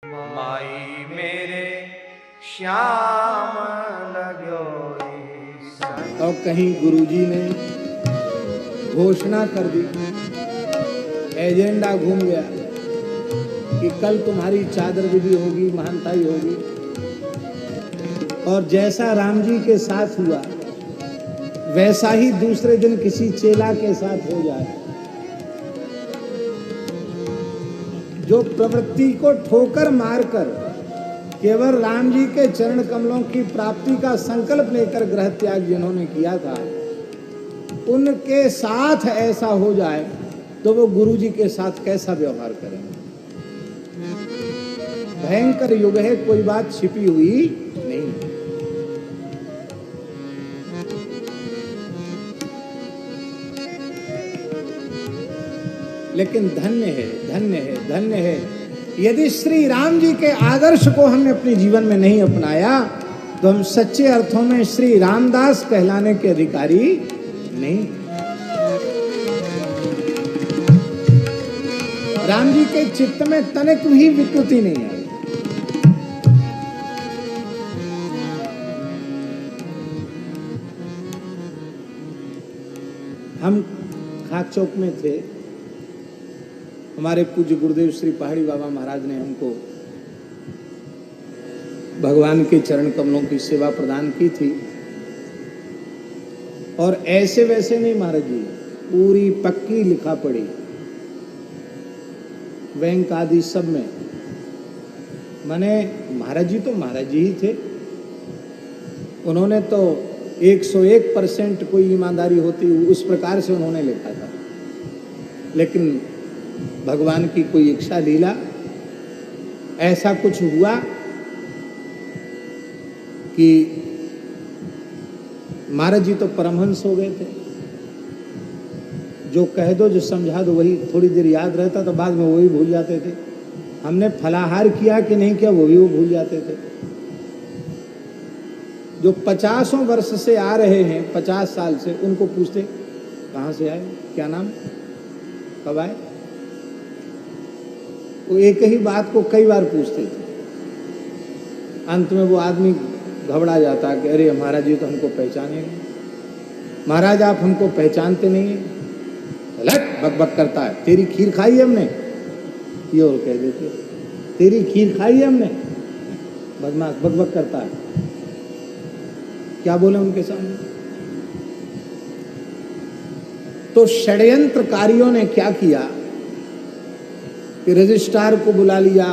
माई मेरे श्याम लगो। और कहीं गुरुजी ने घोषणा कर दी, एजेंडा घूम गया कि कल तुम्हारी चादर विधि होगी, महानताई होगी। और जैसा राम जी के साथ हुआ वैसा ही दूसरे दिन किसी चेला के साथ हो जाए, जो प्रवृत्ति को ठोकर मारकर केवल राम जी के चरण कमलों की प्राप्ति का संकल्प लेकर गृह त्याग जिन्होंने किया था, उनके साथ ऐसा हो जाए तो वो गुरु जी के साथ कैसा व्यवहार करेंगे। भयंकर युग है, कोई बात छिपी हुई नहीं। लेकिन धन्य है, धन्य है, धन्य है यदि श्री राम जी के आदर्श को हमने अपने जीवन में नहीं अपनाया तो हम सच्चे अर्थों में श्री रामदास कहलाने के अधिकारी नहीं। राम जी के चित्त में तनिक भी विकृति नहीं आई। हम खाक चौक में थे, हमारे पूज्य गुरुदेव श्री पहाड़ी बाबा महाराज ने हमको भगवान के चरण कमलों की सेवा प्रदान की थी। और ऐसे वैसे नहीं महाराज जी, पूरी पक्की लिखा पड़ी बैंक आदि सब में। माने महाराज जी तो महाराज जी ही थे, उन्होंने तो 101% कोई ईमानदारी होती उस प्रकार से उन्होंने लिखा था। लेकिन भगवान की कोई इच्छा लीला ऐसा कुछ हुआ कि महाराज जी तो परमहंस हो गए थे। जो कह दो, जो समझा दो, वही थोड़ी देर याद रहता तो बाद में वही भूल जाते थे। हमने फलाहार किया कि नहीं किया वो भूल जाते थे। जो 50 वर्ष से आ रहे हैं, 50 साल से, उनको पूछते कहाँ से आए, क्या नाम, कब आए, वो एक ही बात को कई बार पूछते थे। अंत में वो आदमी घबरा जाता कि अरे महाराज जी तो हमको पहचाने, महाराज आप हमको पहचानते नहीं है, बक बक करता है, तेरी खीर खाई हमने, ये और कह देते तेरी खीर खाई हमने, बदमाश बक बक करता है। क्या बोले उनके सामने। तो षड्यंत्रकारियों ने क्या किया कि रजिस्ट्रार को बुला लिया,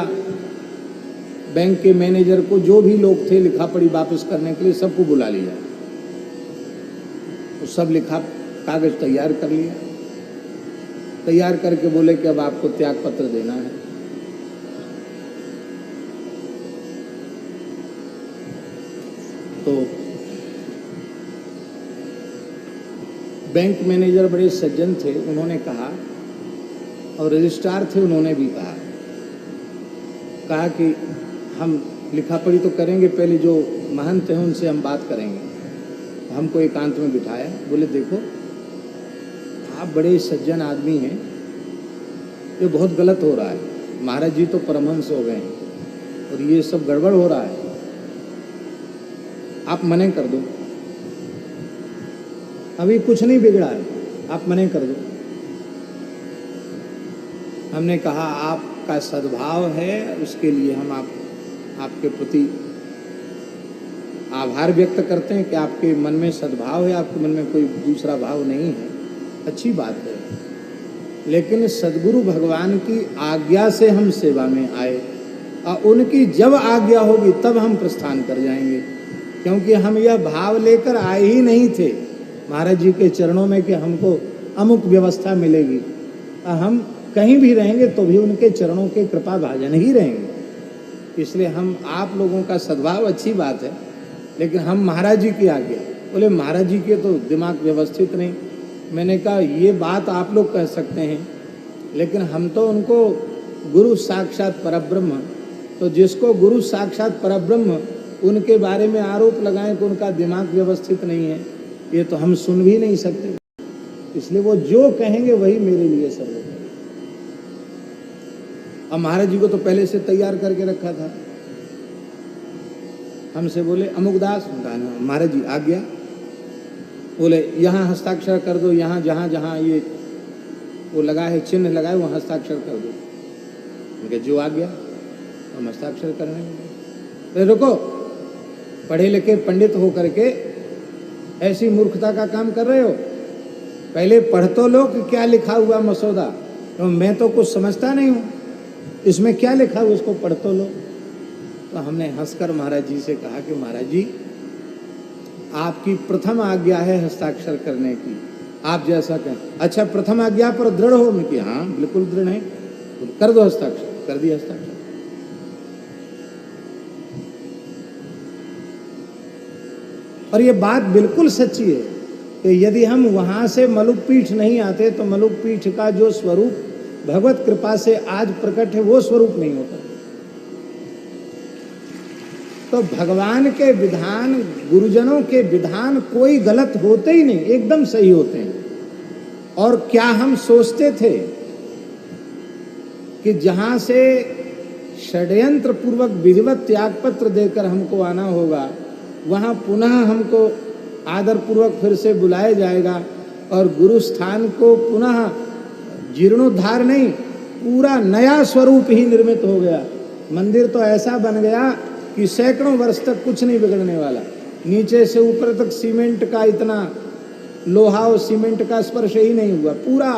बैंक के मैनेजर को, जो भी लोग थे लिखा पढ़ी वापस करने के लिए, सबको बुला लिया। तो सब लिखा कागज तैयार कर लिया, तैयार करके बोले कि अब आपको त्याग पत्र देना है। तो बैंक मैनेजर बड़े सज्जन थे, उन्होंने कहा, और रजिस्ट्रार थे, उन्होंने भी कहा कि हम लिखा पढ़ी तो करेंगे, पहले जो महंत हैं उनसे हम बात करेंगे। हमको एकांत में बिठाया, बोले देखो आप बड़े सज्जन आदमी हैं, ये बहुत गलत हो रहा है, महाराज जी तो परमहंस हो गए हैं और ये सब गड़बड़ हो रहा है, आप मने कर दो, अभी कुछ नहीं बिगड़ा है, आप मने कर दो। हमने कहा आपका सद्भाव है, उसके लिए हम आपके प्रति आभार व्यक्त करते हैं कि आपके मन में सद्भाव है, आपके मन में कोई दूसरा भाव नहीं है, अच्छी बात है। लेकिन सद्गुरु भगवान की आज्ञा से हम सेवा में आए और उनकी जब आज्ञा होगी तब हम प्रस्थान कर जाएंगे, क्योंकि हम यह भाव लेकर आए ही नहीं थे महाराज जी के चरणों में कि हमको अमुक व्यवस्था मिलेगी। हम कहीं भी रहेंगे तो भी उनके चरणों के कृपा भाजन ही रहेंगे। इसलिए हम आप लोगों का सद्भाव अच्छी बात है, लेकिन हम महाराज जी की आज्ञा। बोले महाराज जी के तो दिमाग व्यवस्थित नहीं। मैंने कहा ये बात आप लोग कह सकते हैं, लेकिन हम तो उनको गुरु साक्षात परब्रह्म, तो जिसको गुरु साक्षात परब्रह्म उनके बारे में आरोप लगाएं कि उनका दिमाग व्यवस्थित नहीं है, ये तो हम सुन भी नहीं सकते। इसलिए वो जो कहेंगे वही मेरे लिए सर्वोत्तम। अब महाराज जी को तो पहले से तैयार करके रखा था। हमसे बोले अमुकदास, महाराज जी आ गया। बोले यहाँ हस्ताक्षर कर दो, यहाँ जहाँ जहाँ ये वो लगा है, चिन्ह लगा है, वहाँ हस्ताक्षर कर दो। उनके जो आ गया हम हस्ताक्षर करने लगे। रुको, पढ़े लिखे पंडित हो करके ऐसी मूर्खता का काम कर रहे हो? पहले पढ़ तो लो कि क्या लिखा हुआ मसौदा। तो मैं तो कुछ समझता नहीं हूँ, इसमें क्या लिखा हुआ उसको पढ़ तो लो। तो हमने हंसकर महाराज जी से कहा कि महाराज जी, आपकी प्रथम आज्ञा है हस्ताक्षर करने की, आप जैसा कहें। अच्छा, प्रथम आज्ञा पर दृढ़ हो? मैं कि हाँ बिल्कुल दृढ़ है। कर दो हस्ताक्षर। कर दिया हस्ताक्षर। और ये बात बिल्कुल सच्ची है कि यदि हम वहां से मलुक पीठ नहीं आते तो मलुक पीठ का जो स्वरूप भगवत कृपा से आज प्रकट है वो स्वरूप नहीं होता। तो भगवान के विधान, गुरुजनों के विधान कोई गलत होते ही नहीं, एकदम सही होते हैं। और क्या हम सोचते थे कि जहां से षड्यंत्र पूर्वक विधिवत त्यागपत्र देकर हमको आना होगा, वहां पुनः हमको आदर पूर्वक फिर से बुलाया जाएगा और गुरु स्थान को पुनः जीर्णोद्धार नहीं, पूरा नया स्वरूप ही निर्मित हो गया। मंदिर तो ऐसा बन गया कि सैकड़ों वर्ष तक कुछ नहीं बिगड़ने वाला। नीचे से ऊपर तक सीमेंट का, इतना लोहा और सीमेंट का स्पर्श ही नहीं हुआ। पूरा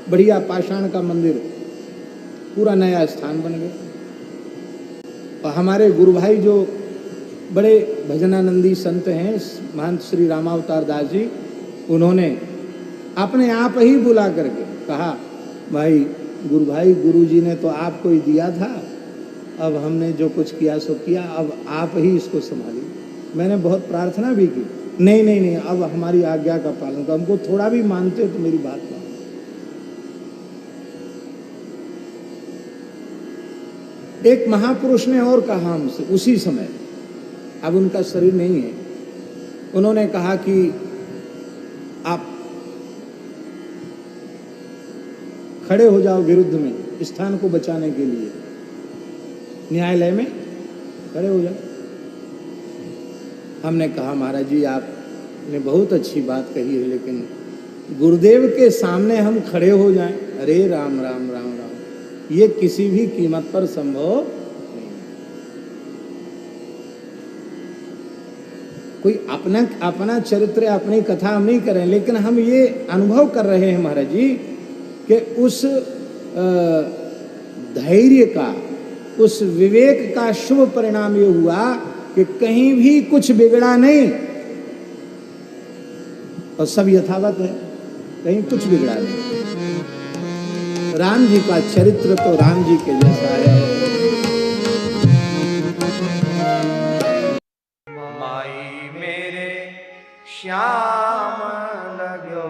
बढ़िया पाषाण का मंदिर, पूरा नया स्थान बन गया। और हमारे गुरु भाई जो बड़े भजनानंदी संत हैं, महंत श्री रामावतार दास जी, उन्होंने अपने आप ही बुला करके कहा, भाई गुरु जी ने तो आपको ही दिया था, अब हमने जो कुछ किया सो किया, अब आप ही इसको संभालिए। मैंने बहुत प्रार्थना भी की, नहीं, अब हमारी आज्ञा का पालन करो, हमको थोड़ा भी मानते हो तो मेरी बात मानो। एक महापुरुष ने और कहा हमसे उसी समय, अब उनका शरीर नहीं है, उन्होंने कहा कि आप खड़े हो जाओ विरुद्ध में, स्थान को बचाने के लिए न्यायालय में खड़े हो जाओ। हमने कहा महाराज जी आपने बहुत अच्छी बात कही है, लेकिन गुरुदेव के सामने हम खड़े हो जाएं, अरे राम राम राम राम, ये किसी भी कीमत पर संभव नहीं। कोई अपना चरित्र, अपनी कथा हम नहीं कर रहे हैं, लेकिन हम ये अनुभव कर रहे हैं महाराज जी कि उस धैर्य का, उस विवेक का शुभ परिणाम ये हुआ कि कहीं भी कुछ बिगड़ा नहीं और सब यथावत है, कहीं कुछ बिगड़ा नहीं। राम जी का चरित्र तो राम जी के जैसा है। माई मेरे श्याम लग्यो